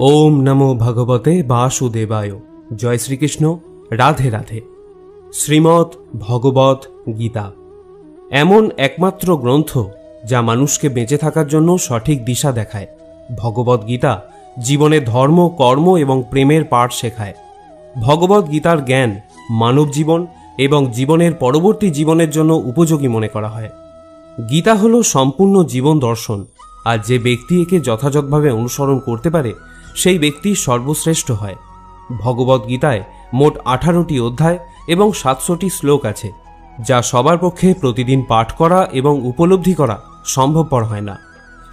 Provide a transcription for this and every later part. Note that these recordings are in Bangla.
ओम नमो भगवते वासुदेवाय। जय श्रीकृष्ण। राधे राधे। श्रीमद् भगवत गीता एमन एकमात्र ग्रंथ जा मानुषके बेঁচে থাকার জন্য সঠিক দিশা দেখায়। भगवत गीता जीवने धर्म कर्म एवं प्रेमेर पाठ शेखाয়। भगवत गीतार ज्ञान मानव जीवन एवं जीवनेर परवर्ती जीवनेर जन्य उपयोगी मने करा हय। गीता हलो सम्पूर्ण जीवन दर्शन और जे व्यक्ति एके यथायथभावे अनुसरण करते पारे सेई व्यक्ति सर्वश्रेष्ठ हय। भगवत गीताय मोट 18टी अध्याय एवं 700टी श्लोक आछे जा सबार पक्षे प्रतिदिन पाठ करा एवं उपलब्धि करा सम्भवपर हय ना।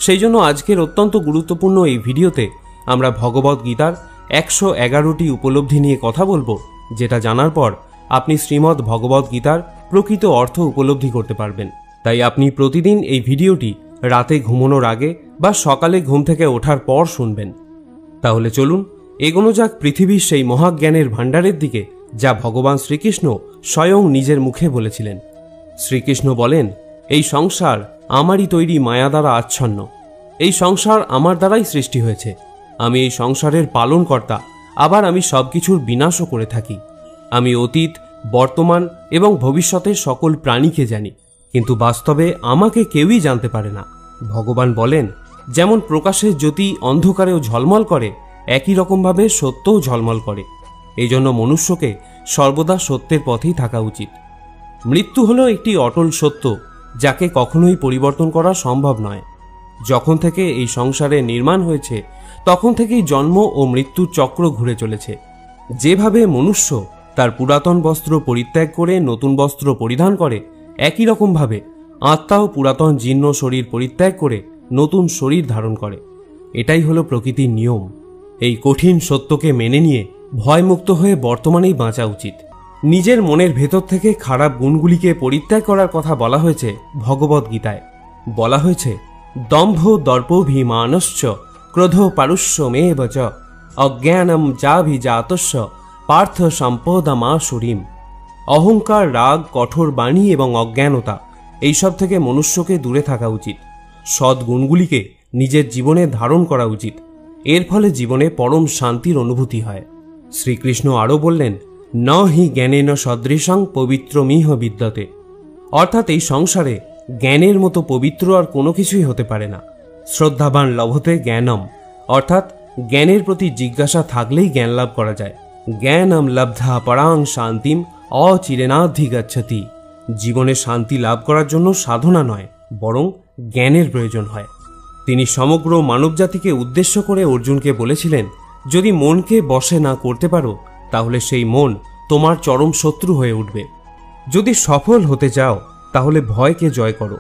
सेइजन्य आजकेर अत्यंत गुरुत्वपूर्ण एई भिडियोते आमरा भगवत गीतार 111टी उपलब्धि निये कथा बोलबो, जेटा जानार पर आपनि श्रीमद् भगवत गीतार प्रकृत अर्थ उपलब्धि करते पारबेन। ताई आपनि प्रतिदिन एई भिडियोटी राते घुमानोर आगे बा सकाले घुम थेके ओठार पर शुनबेन। ताहले चलुन एगोनो जाक पृथिवीर सेई महाज्ञानेर भाण्डारेर दिके जा भगवान श्रीकृष्ण स्वयं निजेर मुखे बोलेछिलेन। श्रीकृष्ण बोलेन, एई संसार आमारी तैरी माया द्वारा आच्छन्न। एई संसार आमार द्वाराई सृष्टि हयेछे। आमी एई संसारेर पालनकर्ता, आबार आमी सबकिछुर विनाशও करे थाकी। आमी अतीत बर्तमान एवं भविष्यतेर सकल प्राणीके जानी, किन्तु बास्तवे आमाके केउई जानते पारे ना। भगवान बोलेन, जेमन प्रकाशेर ज्योति अंधकारेও झलमल करे একই রকমভাবে সত্যও ঝলমল করে। এইজন্য মনুষ্যকে সর্বদা সত্যের পথেই থাকা উচিত। মৃত্যু হলো একটি অটল সত্য যাকে কখনোই পরিবর্তন করা সম্ভব নয়। যখন থেকে এই সংসারে নির্মাণ হয়েছে তখন থেকেই জন্ম ও মৃত্যুর চক্র ঘুরে চলেছে। যেভাবে মনুষ্য তার পুরাতন বস্ত্র পরিত্যাগ করে নতুন বস্ত্র পরিধান করে, একই রকমভাবে আত্মাও পুরাতন জীর্ণ শরীর পরিত্যাগ করে নতুন শরীর ধারণ করে। এটাই হলো প্রকৃতির নিয়ম। এই কঠিন সত্যকে মেনে নিয়ে ভয়মুক্ত হয়ে বর্তমানেই বাঁচা উচিত। নিজের মনের ভেতর থেকে খারাপ গুণগুলিকে পরিত্যাগ করার কথা বলা হয়েছে ভগবত গীতায়। বলা হয়েছে, দম্ভ দর্পভিমানশ্চ ক্রোধ পারুষ্যমেব চ অজ্ঞানম চাভিজাতস্য পার্থ সম্পদমাসুরিম। অহংকার, রাগ, কঠোর বাণী এবং অজ্ঞানতা এইসব থেকে মনুষ্যকে দূরে থাকা উচিত। সৎ গুণগুলিকে নিজের জীবনে ধারণ করা উচিত। এর ফলে জীবনে পরম শান্তির অনুভূতি হয়। শ্রীকৃষ্ণ আরও বললেন, ন হি জ্ঞানেন সদৃশং পবিত্রমিহ বিদ্যতে। অর্থাৎ এই সংসারে জ্ঞানের মতো পবিত্র আর কোনো কিছুই হতে পারে না। শ্রদ্ধাবান লভতে জ্ঞানম, অর্থাৎ জ্ঞানের প্রতি জিজ্ঞাসা থাকলেই জ্ঞান লাভ করা যায়। জ্ঞানম লব্ধা পরাং শান্তিম অচিরেনাধিগচ্ছতি। জীবনে শান্তি লাভ করার জন্য সাধনা নয়, বরং জ্ঞানের প্রয়োজন হয়। তিনি সমগ্র মানবজাতিকে উদ্দেশ্য করে অর্জুনকে বলেছিলেন, যদি মনকে বশে না করতে পারো তাহলে সেই মন তোমার চরম শত্রু হয়ে উঠবে। যদি সফল হতে চাও তাহলে ভয়কে জয় করো।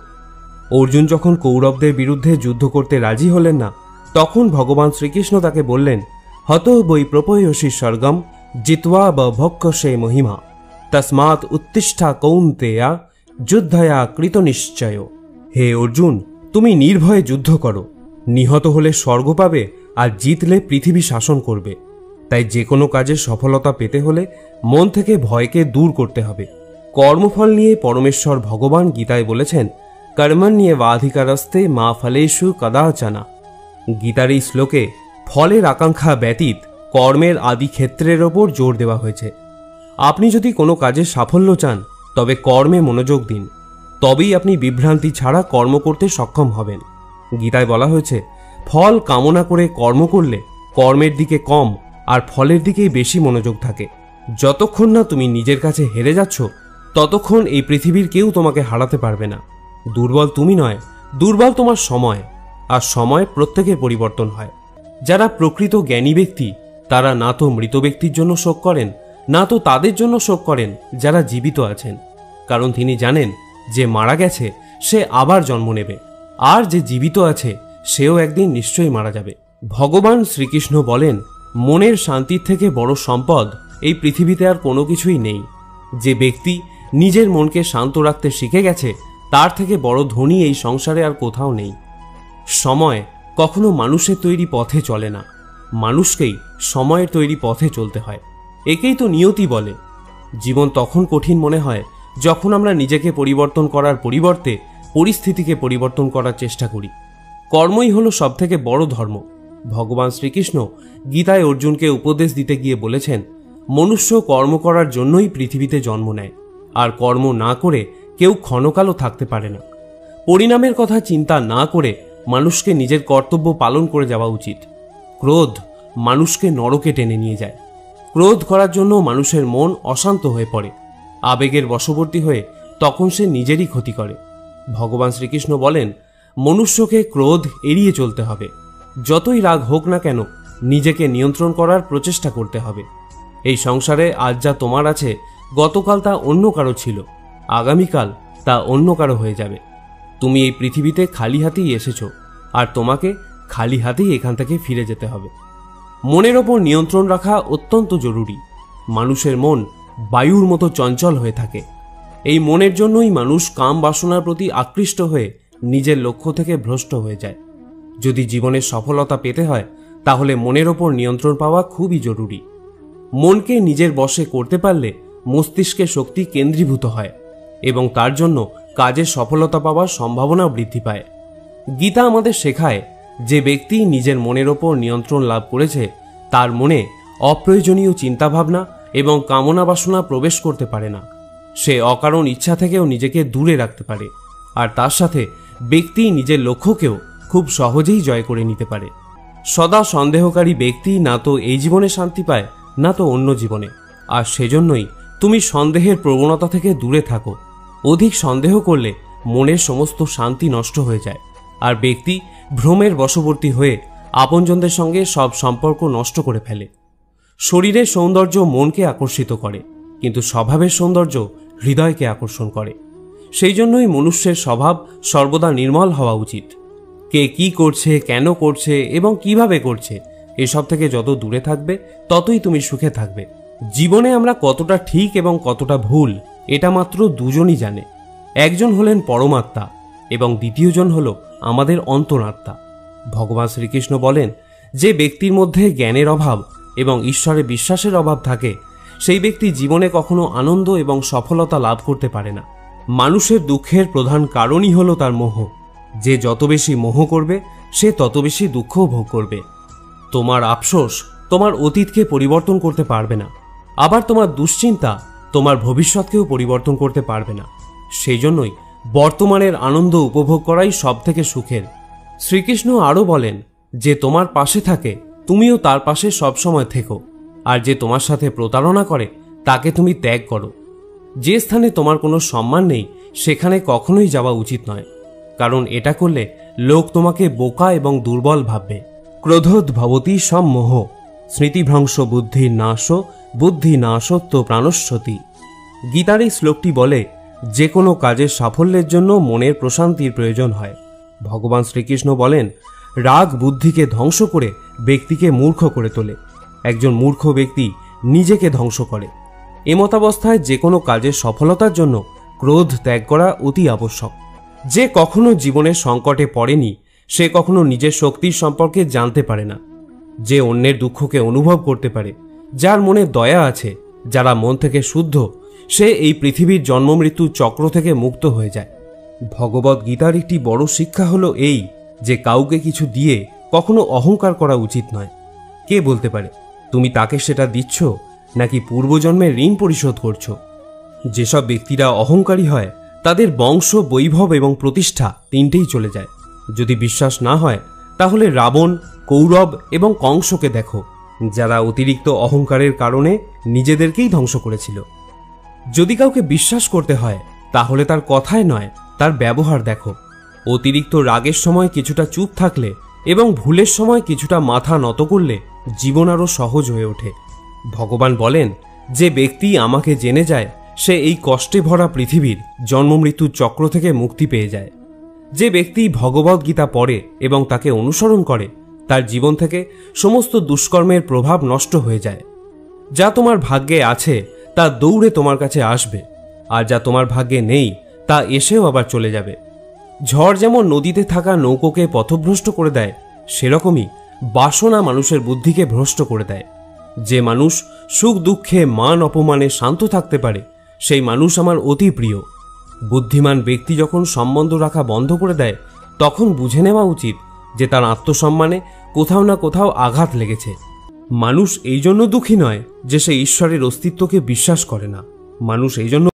অর্জুন যখন কৌরবদের বিরুদ্ধে যুদ্ধ করতে রাজি হলেন না, তখন ভগবান শ্রীকৃষ্ণ তাকে বললেন, হত বৈ প্রপয়সী স্বর্গম জিত্বা বভক্ষসে মহিমা তস্মাৎ উত্তিষ্ঠা কৌন্তেয়া যুদ্ধয়া কৃত নিশ্চয়। হে অর্জুন, তুমি নির্ভয়ে যুদ্ধ করো। নিহত হলে স্বর্গ পাবে আর জিতলে পৃথিবী শাসন করবে। তাই যে কোনো কাজে সফলতা পেতে হলে মন থেকে ভয়কে দূর করতে হবে। কর্মফল নিয়ে পরমেশ্বর ভগবান গীতায় বলেছেন, কর্মণ্যেবাধিকারস্তে মা ফলেষু কদাচনা। গীতার এই শ্লোকে ফলের আকাঙ্ক্ষা ব্যতীত কর্মের আদি ক্ষেত্রের ওপর জোর দেওয়া হয়েছে। আপনি যদি কোনো কাজে সাফল্য চান তবে কর্মে মনোযোগ দিন, তবেই আপনি বিভ্রান্তি ছাড়া কর্ম করতে সক্ষম হবেন। গীতায় বলা হয়েছে, ফল কামনা করে কর্ম করলে কর্মের দিকে কম আর ফলের দিকেই বেশি মনোযোগ থাকে। যতক্ষণ না তুমি নিজের কাছে হেরে যাচ্ছ ততক্ষণ এই পৃথিবীর কেউ তোমাকে হারাতে পারবে না। দুর্বল তুমি নয়, দুর্বল তোমার সময়, আর সময় প্রত্যেকের পরিবর্তন হয়। যারা প্রকৃত জ্ঞানী ব্যক্তি তারা না তো মৃত ব্যক্তির জন্য শোক করেন, না তো তাদের জন্য শোক করেন যারা জীবিত আছেন, কারণ তিনি জানেন যে মারা গেছে সে আবার জন্ম নেবে, আর যে জীবিত আছে সেও একদিন নিশ্চয়ই মারা যাবে। ভগবান শ্রীকৃষ্ণ বলেন, মনের শান্তির থেকে বড় সম্পদ এই পৃথিবীতে আর কোনো কিছুই নেই। যে ব্যক্তি নিজের মনকে শান্ত রাখতে শিখে গেছে তার থেকে বড় ধনী এই সংসারে আর কোথাও নেই। সময় কখনো মানুষের তৈরি পথে চলে না, মানুষকেই সময়ের তৈরি পথে চলতে হয়। একেই তো নিয়তি বলে। জীবন তখন কঠিন মনে হয় যখন আমরা নিজেকে পরিবর্তন করার পরিবর্তে পরিস্থিতিকে পরিবর্তন করার চেষ্টা করি। কর্মই হলো সবথেকে বড় ধর্ম। ভগবান শ্রীকৃষ্ণ গীতায় অর্জুনকে উপদেশ দিতে গিয়ে বলেছেন, মনুষ্য কর্ম করার জন্যই পৃথিবীতে জন্ম নেয়, আর কর্ম না করে কেউ ক্ষণকালও থাকতে পারে না। পরিণামের কথা চিন্তা না করে মানুষকে নিজের কর্তব্য পালন করে যাওয়া উচিত। ক্রোধ মানুষকে নরকে টেনে নিয়ে যায়। ক্রোধ করার জন্য মানুষের মন অশান্ত হয়ে পড়ে, আবেগের বশবর্তী হয়ে তখন সে নিজেরই ক্ষতি করে। ভগবান শ্রীকৃষ্ণ বলেন, মনুষ্যকে ক্রোধ এড়িয়ে চলতে হবে। যতই রাগ হোক না কেন, নিজেকে নিয়ন্ত্রণ করার প্রচেষ্টা করতে হবে। এই সংসারে আজ যা তোমার আছে, গতকাল তা অন্য কারো ছিল, আগামীকাল তা অন্য কারো হয়ে যাবে। তুমি এই পৃথিবীতে খালি হাতেই এসেছো, আর তোমাকে খালি হাতেই এখান থেকে ফিরে যেতে হবে। মনের ওপর নিয়ন্ত্রণ রাখা অত্যন্ত জরুরি। মানুষের মন বায়ুর মতো চঞ্চল হয়ে থাকে। এই মনের জন্যই মানুষ কাম বাসনার প্রতি আকৃষ্ট হয়ে নিজের লক্ষ্য থেকে ভ্রষ্ট হয়ে যায়। যদি জীবনের সফলতা পেতে হয়, তাহলে মনের ওপর নিয়ন্ত্রণ পাওয়া খুবই জরুরি। মনকে নিজের বশে করতে পারলে মস্তিষ্কে শক্তি কেন্দ্রীভূত হয় এবং তার জন্য কাজে সফলতা পাওয়ার সম্ভাবনা বৃদ্ধি পায়। গীতা আমাদের শেখায়, যে ব্যক্তি নিজের মনের ওপর নিয়ন্ত্রণ লাভ করেছে, তার মনে অপ্রয়োজনীয় চিন্তাভাবনা এবং কামনা বাসনা প্রবেশ করতে পারে না। সে অকারণ ইচ্ছা থেকেও নিজেকে দূরে রাখতে পারে, আর তার সাথে ব্যক্তি নিজের লক্ষ্যকেও খুব সহজেই জয় করে নিতে পারে। সদা সন্দেহকারী ব্যক্তি না তো এই জীবনে শান্তি পায়, না তো অন্য জীবনে। আর সেজন্যই তুমি সন্দেহের প্রবণতা থেকে দূরে থাকো। অধিক সন্দেহ করলে মনের সমস্ত শান্তি নষ্ট হয়ে যায়, আর ব্যক্তি ভ্রমের বশবর্তী হয়ে আপনজনদের সঙ্গে সব সম্পর্ক নষ্ট করে ফেলে। শরীরের সৌন্দর্য মনকে আকর্ষিত করে, কিন্তু স্বভাবের সৌন্দর্য হৃদয়কে আকর্ষণ করে। সেই জন্যই মনুষ্যের স্বভাব সর্বদা নির্মল হওয়া উচিত। কে কি করছে, কেন করছে এবং কিভাবে করছে, এসব থেকে যত দূরে থাকবে, ততই তুমি সুখে থাকবে। জীবনে আমরা কতটা ঠিক এবং কতটা ভুল, এটা মাত্র দুজনই জানে। একজন হলেন পরমাত্মা এবং দ্বিতীয়জন হল আমাদের অন্তরাত্মা। ভগবান শ্রীকৃষ্ণ বলেন, যে ব্যক্তির মধ্যে জ্ঞানের অভাব এবং ঈশ্বরে বিশ্বাসের অভাব থাকে, সেই ব্যক্তি জীবনে কখনো আনন্দ এবং সফলতা লাভ করতে পারে না। মানুষের দুঃখের প্রধান কারণই হলো তার মোহ। যে যত বেশি মোহ করবে, সে তত বেশি দুঃখও ভোগ করবে। তোমার আফসোস তোমার অতীতকে পরিবর্তন করতে পারবে না, আবার তোমার দুশ্চিন্তা তোমার ভবিষ্যৎকেও পরিবর্তন করতে পারবে না। সেই জন্যই বর্তমানের আনন্দ উপভোগ করাই সব থেকে সুখের। শ্রীকৃষ্ণ আরও বলেন, যে তোমার পাশে থাকে তুমিও তার পাশে সবসময় থেকো, আর যে তোমার সাথে প্রতারণা করে তাকে তুমি ত্যাগ করো। যে স্থানে তোমার কোনো সম্মান নেই, সেখানে কখনোই যাওয়া উচিত নয়, কারণ এটা করলে লোক তোমাকে বোকা এবং দুর্বল ভাববে। ক্রোধোদ্ভবতি সম্মোহ, স্মৃতিভ্রংশ বুদ্ধির নাশ, বুদ্ধি নাশত্ব প্রাণস্বতী। গীতার এই শ্লোকটি বলে, যে কোনো কাজের সাফল্যের জন্য মনের প্রশান্তির প্রয়োজন হয়। ভগবান শ্রীকৃষ্ণ বলেন, রাগ বুদ্ধিকে ধ্বংস করে ব্যক্তিকে মূর্খ করে তোলে। একজন মূর্খ ব্যক্তি নিজেকে ধ্বংস করে। এমতাবস্থায় যে কোনো কাজের সফলতার জন্য ক্রোধ ত্যাগ করা অতি আবশ্যক। যে কখনো জীবনের সংকটে পড়েনি, সে কখনো নিজের শক্তির সম্পর্কে জানতে পারে না। যে অন্যের দুঃখকে অনুভব করতে পারে, যার মনে দয়া আছে, যারা মন থেকে শুদ্ধ, সে এই পৃথিবীর জন্ম মৃত্যু চক্র থেকে মুক্ত হয়ে যায়। ভগবদ গীতার একটি বড় শিক্ষা হলো এই, যে কাউকে কিছু দিয়ে কখনো অহংকার করা উচিত নয়। কে বলতে পারে তুমি তাকে সেটা দিচ্ছ নাকি পূর্বজন্মের ঋণ পরিশোধ করছো? যেসব ব্যক্তিরা অহংকারী হয়, তাদের বংশ, বৈভব এবং প্রতিষ্ঠা তিনটেই চলে যায়। যদি বিশ্বাস না হয়, তাহলে রাবণ, কৌরব এবং কংসকে দেখো, যারা অতিরিক্ত অহংকারের কারণে নিজেদেরকেই ধ্বংস করেছিল। যদি কাউকে বিশ্বাস করতে হয়, তাহলে তার কথায় নয়, তার ব্যবহার দেখো। অতিরিক্ত রাগের সময় কিছুটা চুপ থাকলে এবং ভুলের সময় কিছুটা মাথা নত করলে জীবন আরও সহজ হয়ে ওঠে। ভগবান বলেন, যে ব্যক্তি আমাকে জেনে যায়, সে এই কষ্টে ভরা পৃথিবীর জন্ম মৃত্যুর চক্র থেকে মুক্তি পেয়ে যায়। যে ব্যক্তি ভগবদ গীতা পড়ে এবং তাকে অনুসরণ করে, তার জীবন থেকে সমস্ত দুষ্কর্মের প্রভাব নষ্ট হয়ে যায়। যা তোমার ভাগ্যে আছে তা দৌড়ে তোমার কাছে আসবে, আর যা তোমার ভাগ্যে নেই তা এসেও আবার চলে যাবে। ঝড় যেমন নদীতে থাকা নৌকোকে পথভ্রষ্ট করে দেয়, সেরকমই বাসনা মানুষের বুদ্ধিকে ভ্রষ্ট করে দেয়। যে মানুষ সুখ দুঃখে মান অপমানে শান্ত থাকতে পারে, সেই মানুষ আমার অতি প্রিয়। বুদ্ধিমান ব্যক্তি যখন সম্বন্ধ রাখা বন্ধ করে দেয়, তখন বুঝে নেওয়া উচিত যে তার আত্মসম্মানে কোথাও না কোথাও আঘাত লেগেছে। মানুষ এই জন্য দুঃখী নয় যে সে ঈশ্বরের অস্তিত্বকে বিশ্বাস করে না, মানুষ এই জন্য